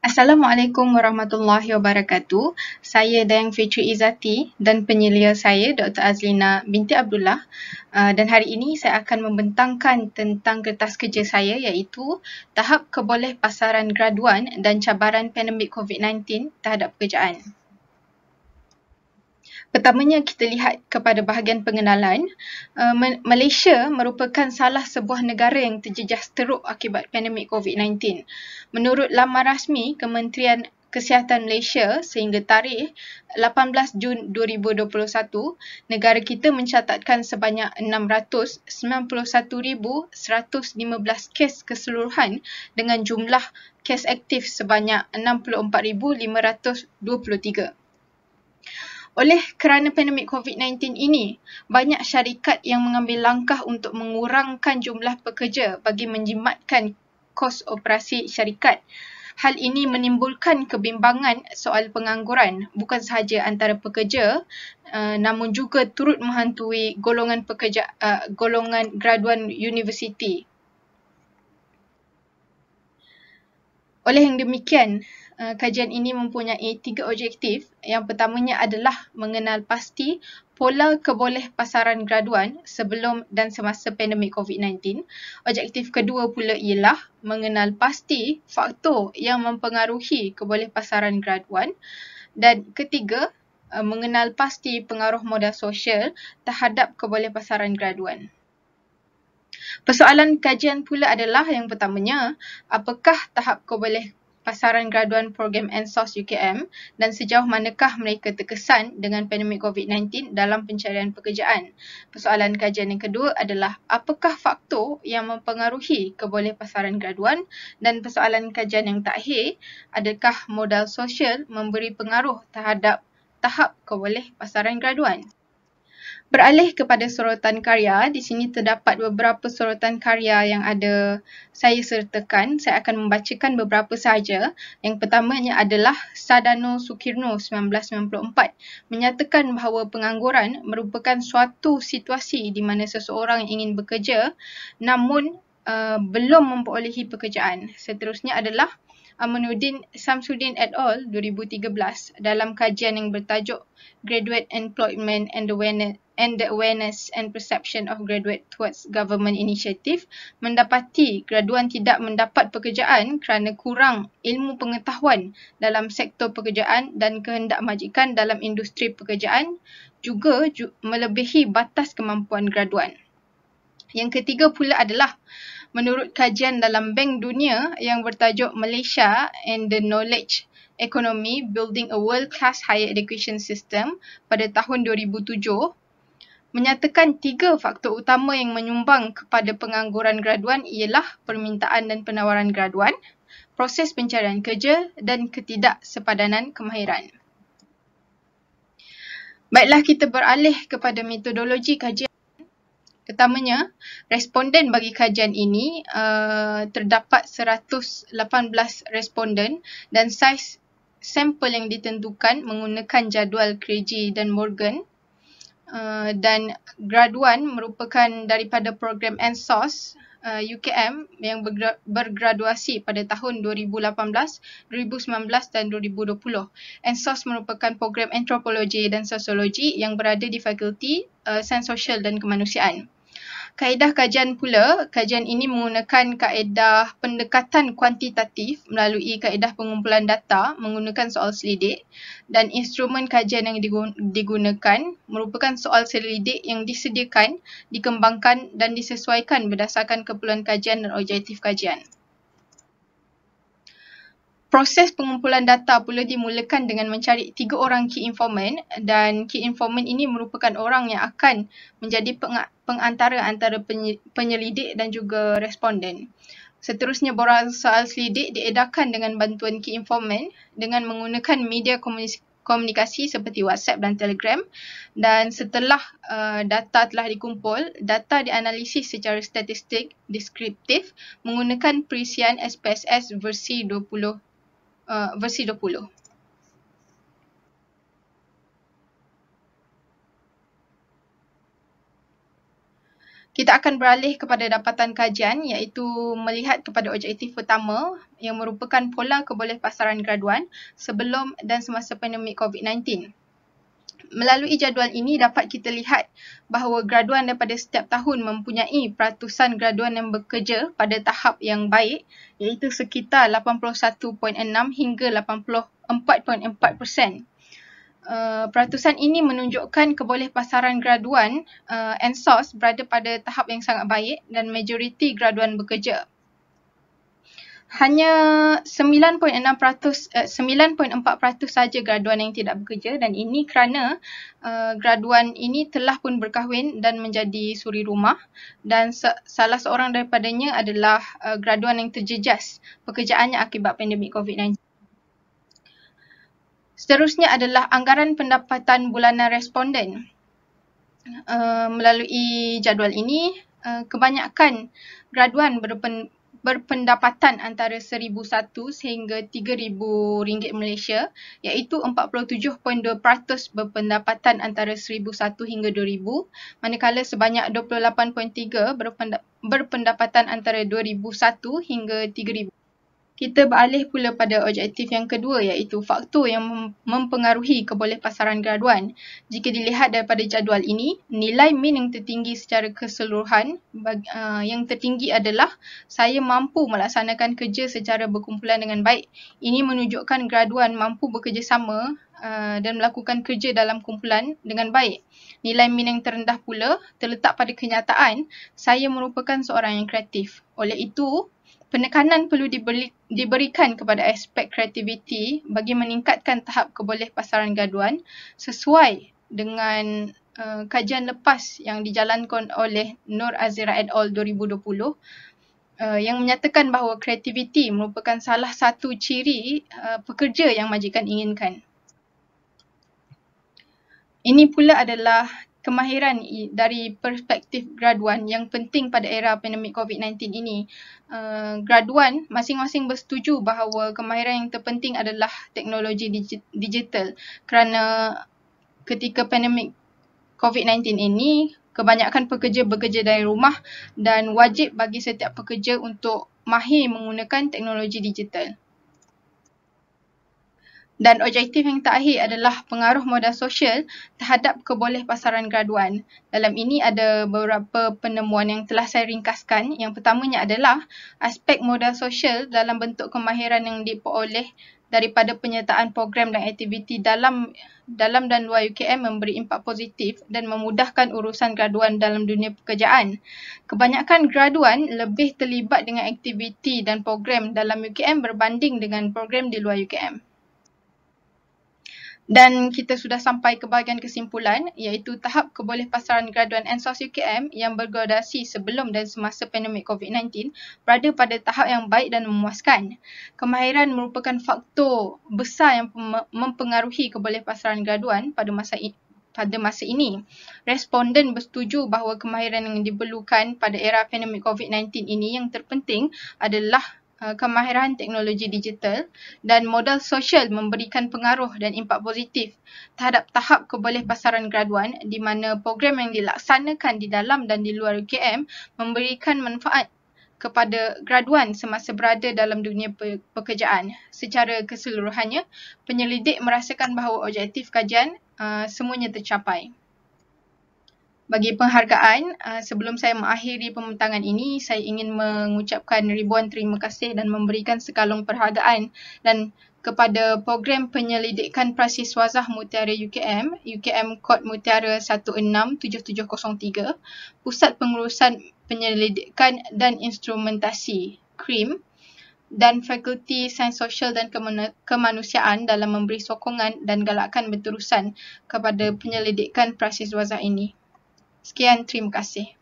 Assalamualaikum warahmatullahi wabarakatuh. Saya Dayang Fitri Izzati dan penyelia saya Dr. Azlina binti Abdullah. Dan hari ini saya akan membentangkan tentang kertas kerja saya iaitu tahap kebolehpasaran graduan dan cabaran pandemik COVID-19 terhadap pekerjaan. Pertamanya kita lihat kepada bahagian pengenalan. Malaysia merupakan salah sebuah negara yang terjejas teruk akibat pandemik COVID-19. Menurut laman rasmi Kementerian Kesihatan Malaysia sehingga tarikh 18 Jun 2021, negara kita mencatatkan sebanyak 691,115 kes keseluruhan dengan jumlah kes aktif sebanyak 64,523. Oleh kerana pandemik COVID-19 ini, banyak syarikat yang mengambil langkah untuk mengurangkan jumlah pekerja bagi menjimatkan kos operasi syarikat. Hal ini menimbulkan kebimbangan soal pengangguran bukan sahaja antara pekerja namun juga turut menghantui golongan graduan universiti. Oleh yang demikian, kajian ini mempunyai 3 objektif. Yang pertamanya adalah mengenal pasti pola kebolehpasaran graduan sebelum dan semasa pandemik COVID-19. Objektif kedua pula ialah mengenal pasti faktor yang mempengaruhi kebolehpasaran graduan. Dan ketiga, mengenal pasti pengaruh modal sosial terhadap kebolehpasaran graduan. Persoalan kajian pula adalah yang pertamanya, apakah tahap kebolehpasaran graduan program ANSOS UKM dan sejauh manakah mereka terkesan dengan pandemik COVID-19 dalam pencarian pekerjaan. Persoalan kajian yang kedua adalah apakah faktor yang mempengaruhi kebolehpasaran graduan, dan persoalan kajian yang terakhir, adakah modal sosial memberi pengaruh terhadap tahap kebolehpasaran graduan. Beralih kepada sorotan karya, di sini terdapat beberapa sorotan karya yang ada saya sertakan. Saya akan membacakan beberapa sahaja. Yang pertamanya adalah Sadano Sukirno 1994 menyatakan bahawa pengangguran merupakan suatu situasi di mana seseorang ingin bekerja namun belum memperolehi pekerjaan. Seterusnya adalah Amanuddin Samsudin et al. 2013 dalam kajian yang bertajuk Graduate Employment and the Awareness and Perception of Graduate Towards Government Initiative mendapati graduan tidak mendapat pekerjaan kerana kurang ilmu pengetahuan dalam sektor pekerjaan dan kehendak majikan dalam industri pekerjaan juga melebihi batas kemampuan graduan. Yang ketiga pula adalah menurut kajian dalam Bank Dunia yang bertajuk Malaysia and the Knowledge Economy Building a World-Class Higher Education System pada tahun 2007, menyatakan 3 faktor utama yang menyumbang kepada pengangguran graduan ialah permintaan dan penawaran graduan, proses pencarian kerja dan ketidaksepadanan kemahiran. Baiklah, kita beralih kepada metodologi kajian. Pertamanya, responden bagi kajian ini terdapat 118 responden dan saiz sampel yang ditentukan menggunakan jadual Craigie dan Morgan. Dan graduan merupakan daripada program ANSOS UKM yang bergraduasi pada tahun 2018, 2019 dan 2020. ANSOS merupakan program antropologi dan sosiologi yang berada di Fakulti Sains Sosial dan Kemanusiaan. Kaedah kajian pula, kajian ini menggunakan kaedah pendekatan kuantitatif melalui kaedah pengumpulan data menggunakan soal selidik, dan instrumen kajian yang digunakan merupakan soal selidik yang disediakan, dikembangkan dan disesuaikan berdasarkan keperluan kajian dan objektif kajian. Proses pengumpulan data pula dimulakan dengan mencari 3 orang key informant, dan key informant ini merupakan orang yang akan menjadi pengantara antara penyelidik dan juga responden. Seterusnya, borang soal selidik diedarkan dengan bantuan key informant dengan menggunakan media komunikasi seperti WhatsApp dan Telegram, dan setelah data telah dikumpul, data dianalisis secara statistik deskriptif menggunakan perisian SPSS versi 20. Kita akan beralih kepada dapatan kajian iaitu melihat kepada objektif pertama yang merupakan pola kebolehpasaran graduan sebelum dan semasa pandemik COVID-19. Melalui jadual ini dapat kita lihat bahawa graduan daripada setiap tahun mempunyai peratusan graduan yang bekerja pada tahap yang baik iaitu sekitar 81.6 hingga 84.4%. Peratusan ini menunjukkan kebolehpasaran graduan ANSOS berada pada tahap yang sangat baik dan majoriti graduan bekerja. Hanya 9.4% saja graduan yang tidak bekerja dan ini kerana graduan ini telah pun berkahwin dan menjadi suri rumah dan salah seorang daripadanya adalah graduan yang terjejas pekerjaannya akibat pandemik COVID-19. Seterusnya adalah anggaran pendapatan bulanan responden. Melalui jadual ini, kebanyakan graduan berpendapatan antara RM1,001 sehingga RM3,000 Malaysia iaitu 47.2% berpendapatan antara RM1,001 hingga RM2,000 manakala sebanyak 28.3% berpendapatan antara RM2,001 hingga RM3,000. Kita beralih pula pada objektif yang kedua iaitu faktor yang mempengaruhi kebolehpasaran graduan. Jika dilihat daripada jadual ini, nilai min yang tertinggi secara keseluruhan yang tertinggi adalah saya mampu melaksanakan kerja secara berkumpulan dengan baik. Ini menunjukkan graduan mampu bekerjasama dan melakukan kerja dalam kumpulan dengan baik. Nilai min yang terendah pula terletak pada kenyataan saya merupakan seorang yang kreatif. Oleh itu, penekanan perlu diberikan kepada aspek kreativiti bagi meningkatkan tahap kebolehpasaran graduan sesuai dengan kajian lepas yang dijalankan oleh Nur Azira et al. 2020 yang menyatakan bahawa kreativiti merupakan salah satu ciri pekerja yang majikan inginkan. Ini pula adalah kemahiran dari perspektif graduan yang penting pada era pandemik COVID-19 ini. Graduan masing-masing bersetuju bahawa kemahiran yang terpenting adalah teknologi digital kerana ketika pandemik COVID-19 ini, kebanyakan pekerja bekerja dari rumah dan wajib bagi setiap pekerja untuk mahir menggunakan teknologi digital. Dan objektif yang terakhir adalah pengaruh modal sosial terhadap kebolehpasaran graduan. Dalam ini ada beberapa penemuan yang telah saya ringkaskan. Yang pertamanya adalah aspek modal sosial dalam bentuk kemahiran yang diperoleh daripada penyertaan program dan aktiviti dalam dan luar UKM memberi impak positif dan memudahkan urusan graduan dalam dunia pekerjaan. Kebanyakan graduan lebih terlibat dengan aktiviti dan program dalam UKM berbanding dengan program di luar UKM. Dan kita sudah sampai ke bahagian kesimpulan iaitu tahap kebolehpasaran graduan ANSOS UKM yang bergradasi sebelum dan semasa pandemik COVID-19 berada pada tahap yang baik dan memuaskan. Kemahiran merupakan faktor besar yang mempengaruhi kebolehpasaran graduan pada masa ini. Responden bersetuju bahawa kemahiran yang diperlukan pada era pandemik COVID-19 ini yang terpenting adalah kemahiran teknologi digital dan modal sosial memberikan pengaruh dan impak positif terhadap tahap kebolehpasaran graduan di mana program yang dilaksanakan di dalam dan di luar UKM memberikan manfaat kepada graduan semasa berada dalam dunia pekerjaan. Secara keseluruhannya, penyelidik merasakan bahawa objektif kajian semuanya tercapai. Bagi penghargaan, sebelum saya mengakhiri pembentangan ini, saya ingin mengucapkan ribuan terima kasih dan memberikan sekalung penghargaan dan kepada program penyelidikan Prasiswazah Mutiara UKM, UKM Kod Mutiara 167703, Pusat Pengurusan Penyelidikan dan Instrumentasi KRIM dan Fakulti Sains Sosial dan Kemanusiaan dalam memberi sokongan dan galakan berterusan kepada penyelidikan Prasiswazah ini. Sekian, terima kasih.